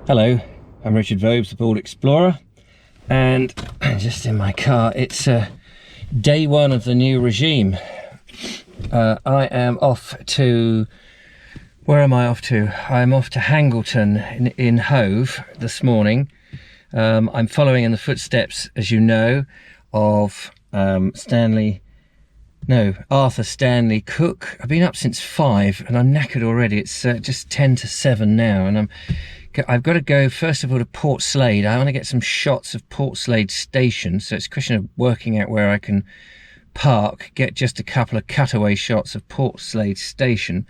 Hello, I'm Richard Vobes, the Bald Explorer, and I'm just in my car. It's day one of the new regime. I am off to... Where am I off to? I'm off to Hangleton in Hove this morning. I'm following in the footsteps, as you know, of Arthur Stanley Cooke. I've been up since 5 and I'm knackered already. It's just 10 to 7 now, and I've got to go first of all to Portslade. I want to get some shots of Portslade station, so it's a question of working out where I can park, get just a couple of cutaway shots of Portslade station,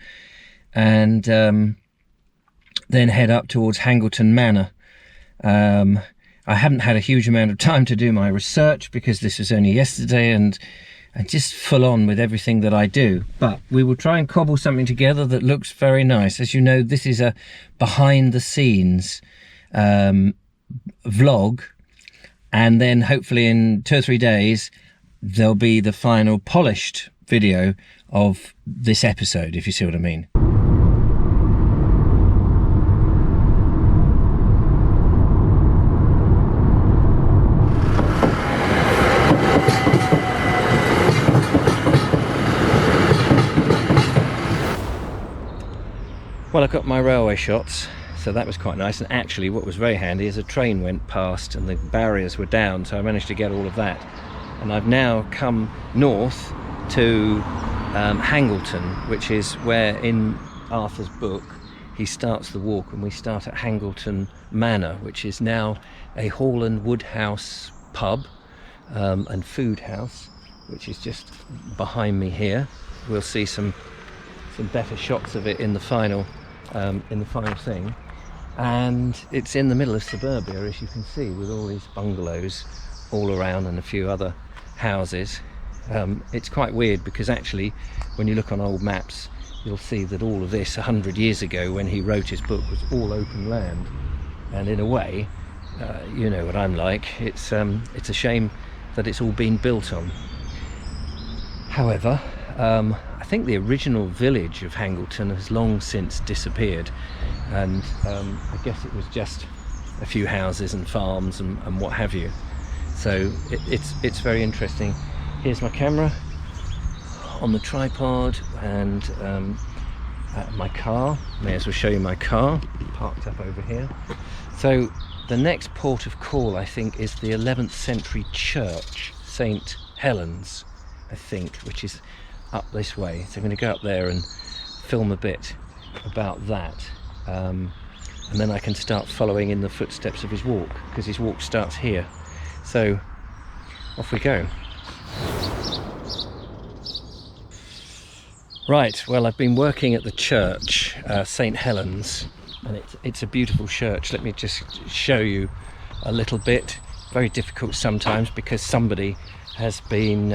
and then head up towards Hangleton Manor. I haven't had a huge amount of time to do my research because this was only yesterday, and just full on with everything that I do, but we will try and cobble something together that looks very nice. As you know, this is a behind the scenes vlog, and then hopefully in 2 or 3 days there'll be the final polished video of this episode, if you see what I mean. Well, I got my railway shots, so that was quite nice, and actually what was very handy is a train went past and the barriers were down, so I managed to get all of that. And I've now come north to Hangleton, which is where in Arthur's book he starts the walk, and we start at Hangleton Manor, which is now a hall and woodhouse pub and food house, which is just behind me here. We'll see some better shots of it in the final thing, and it's in the middle of suburbia, as you can see, with all these bungalows all around and a few other houses. It's quite weird because actually when you look on old maps you'll see that all of this 100 years ago when he wrote his book was all open land, and in a way, you know what I'm like, it's a shame that it's all been built on. However, I think the original village of Hangleton has long since disappeared, and I guess it was just a few houses and farms and what have you. So it's very interesting. Here's my camera on the tripod, and my car. May as well show you my car parked up over here. So the next port of call, I think, is the 11th century church, St. Helens, I think, which is up this way. So I'm going to go up there and film a bit about that, and then I can start following in the footsteps of his walk, because his walk starts here. So off we go. Right, well, I've been working at the church, St. Helens, and it's a beautiful church. Let me just show you a little bit. Very difficult sometimes because somebody has been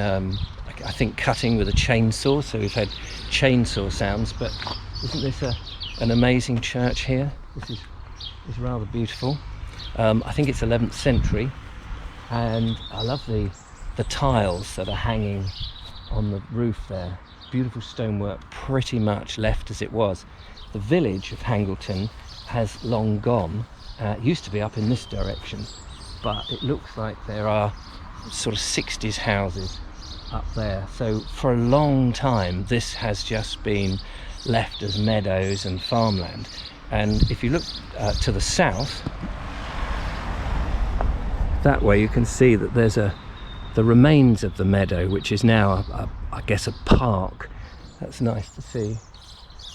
I think cutting with a chainsaw, so we've had chainsaw sounds. But isn't this an amazing church here? This is rather beautiful. I think it's 11th century, and I love the tiles that are hanging on the roof there. Beautiful stonework, pretty much left as it was. The village of Hangleton has long gone. It used to be up in this direction, but it looks like there are sort of 60s houses up there. So for a long time this has just been left as meadows and farmland. And if you look to the south, that way, you can see that there's the remains of the meadow, which is now I guess a park. That's nice to see.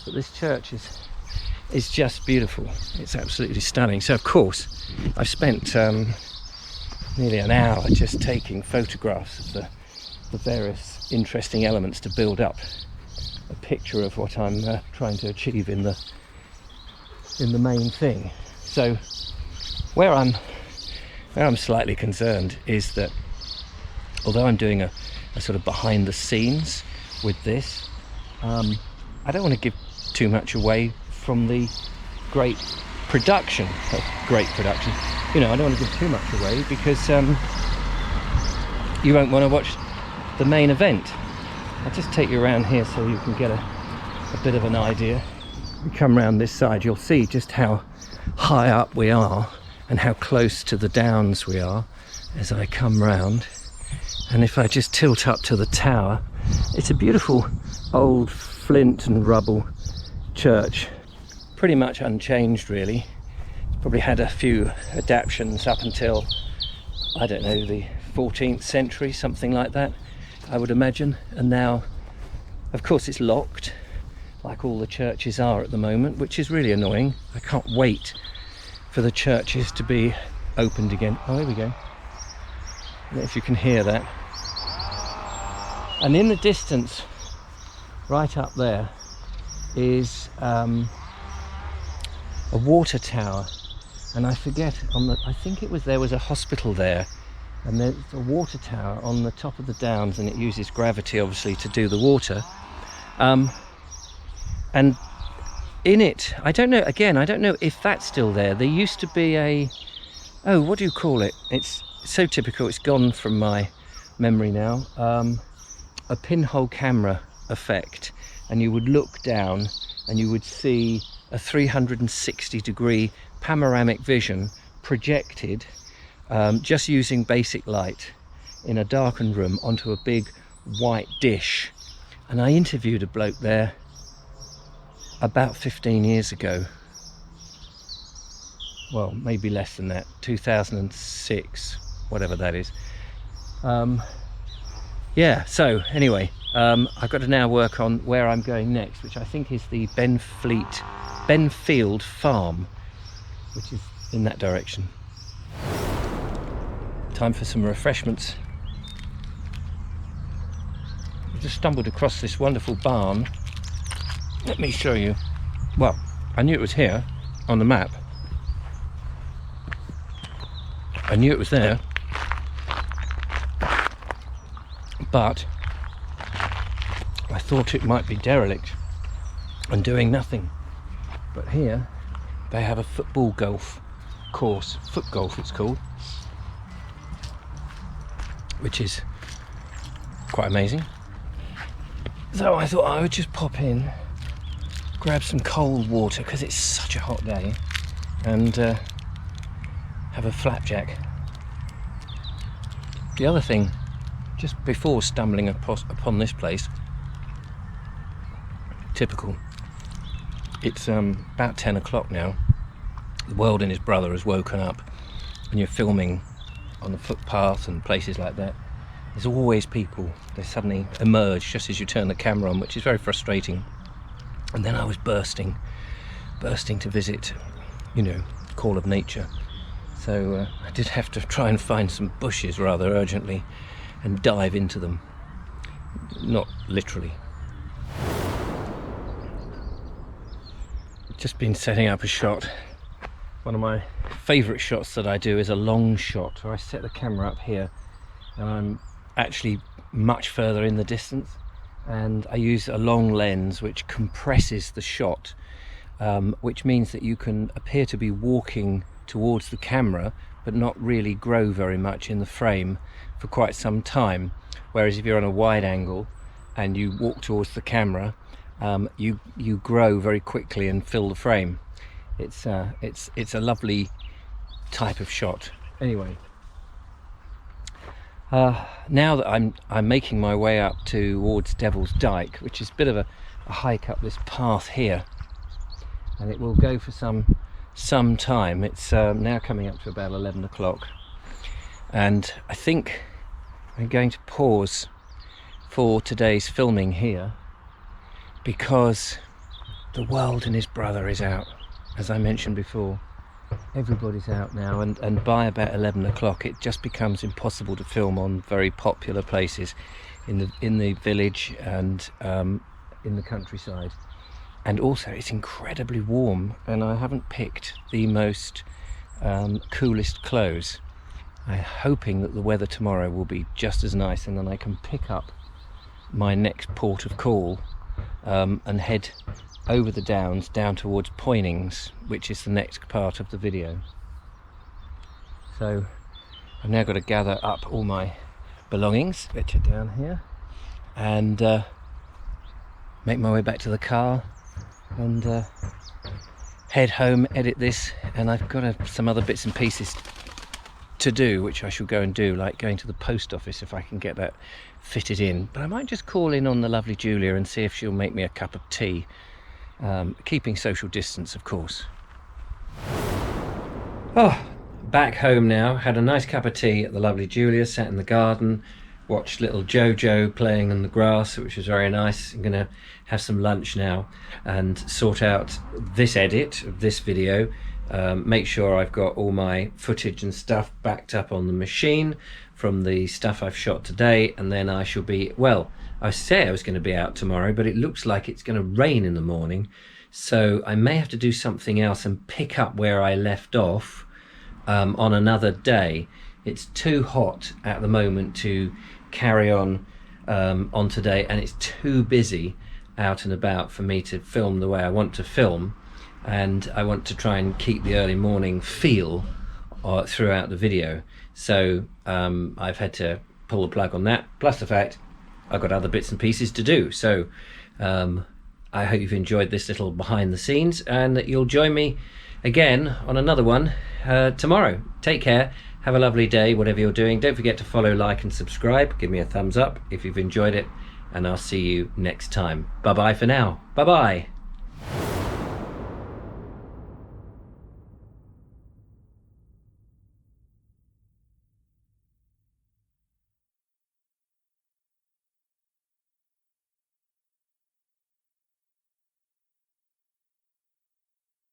But this church is just beautiful. It's absolutely stunning. So of course I've spent nearly an hour just taking photographs of the various interesting elements to build up a picture of what I'm trying to achieve in the main thing. So where I'm slightly concerned is that although I'm doing a sort of behind the scenes with this, I don't want to give too much away from the great production. You know, I don't want to give too much away because you won't want to watch the main event. I'll just take you around here so you can get a bit of an idea. you come round this side, you'll see just how high up we are and how close to the downs we are as I come round. And if I just tilt up to the tower, it's a beautiful old flint and rubble church, pretty much unchanged really. It's probably had a few adaptations up until, I don't know, the 14th century, something like that, I would imagine. And now, of course, it's locked, like all the churches are at the moment, which is really annoying. I can't wait for the churches to be opened again. Oh, here we go. I don't know if you can hear that. And in the distance, right up there, is a water tower. And I forget, I think there was a hospital there. And there's a water tower on the top of the downs, and it uses gravity, obviously, to do the water. And in it, I don't know if that's still there. There used to be what do you call it? It's so typical, it's gone from my memory now. A pinhole camera effect, and you would look down and you would see a 360-degree panoramic vision projected just using basic light in a darkened room onto a big white dish. And I interviewed a bloke there about 15 years ago. Well, maybe less than that, 2006, whatever that is. Yeah, so anyway, I've got to now work on where I'm going next, which I think is the Benfield Farm, which is in that direction. Time for some refreshments. I just stumbled across this wonderful barn. Let me show you. Well, I knew it was here on the map. I knew it was there, but I thought it might be derelict and doing nothing. But here they have a football golf course, foot golf it's called, which is quite amazing. So I thought I would just pop in, grab some cold water because it's such a hot day, and have a flapjack. The other thing, just before stumbling upon this place, typical, it's about 10 o'clock now. The world and his brother has woken up. When you're filming on the footpath and places like that, there's always people. They suddenly emerge just as you turn the camera on, which is very frustrating. And then I was bursting to visit, call of nature. So I did have to try and find some bushes rather urgently and dive into them. Not literally. Just been setting up a shot. One of my favourite shots that I do is a long shot, where I set the camera up here and I'm actually much further in the distance, and I use a long lens which compresses the shot, which means that you can appear to be walking towards the camera but not really grow very much in the frame for quite some time. Whereas if you're on a wide angle and you walk towards the camera, you grow very quickly and fill the frame. It's a lovely type of shot. Anyway, now that I'm making my way up towards Devil's Dyke, which is a bit of a hike up this path here, and it will go for some time. It's now coming up to about 11 o'clock, and I think I'm going to pause for today's filming here because the world and his brother is out. As I mentioned before, everybody's out now, and by about 11 o'clock it just becomes impossible to film on very popular places in the village and in the countryside. And also it's incredibly warm, and I haven't picked the most coolest clothes. I'm hoping that the weather tomorrow will be just as nice, and then I can pick up my next port of call and head over the downs down towards Poynings, which is the next part of the video. So I've now got to gather up all my belongings, which are down here, and make my way back to the car and head home, edit this, and I've got some other bits and pieces to do, which I shall go and do, like going to the post office if I can get that fitted in. But I might just call in on the lovely Julia and see if she'll make me a cup of tea, keeping social distance, of course. Oh, back home now. Had a nice cup of tea at the lovely Julia, sat in the garden, watched little Jojo playing on the grass, which was very nice. I'm gonna have some lunch now and sort out this edit of this video, make sure I've got all my footage and stuff backed up on the machine from the stuff I've shot today, and then I shall be, well, I say I was going to be out tomorrow, but it looks like it's going to rain in the morning, so I may have to do something else and pick up where I left off on another day. It's too hot at the moment to carry on today, and it's too busy out and about for me to film the way I want to film, and I want to try and keep the early morning feel throughout the video. So I've had to pull the plug on that, plus the fact I've got other bits and pieces to do. So I hope you've enjoyed this little behind the scenes, and that you'll join me again on another one tomorrow. Take care, have a lovely day, whatever you're doing. Don't forget to follow, like and subscribe. Give me a thumbs up if you've enjoyed it, and I'll see you next time. Bye bye for now. Bye bye.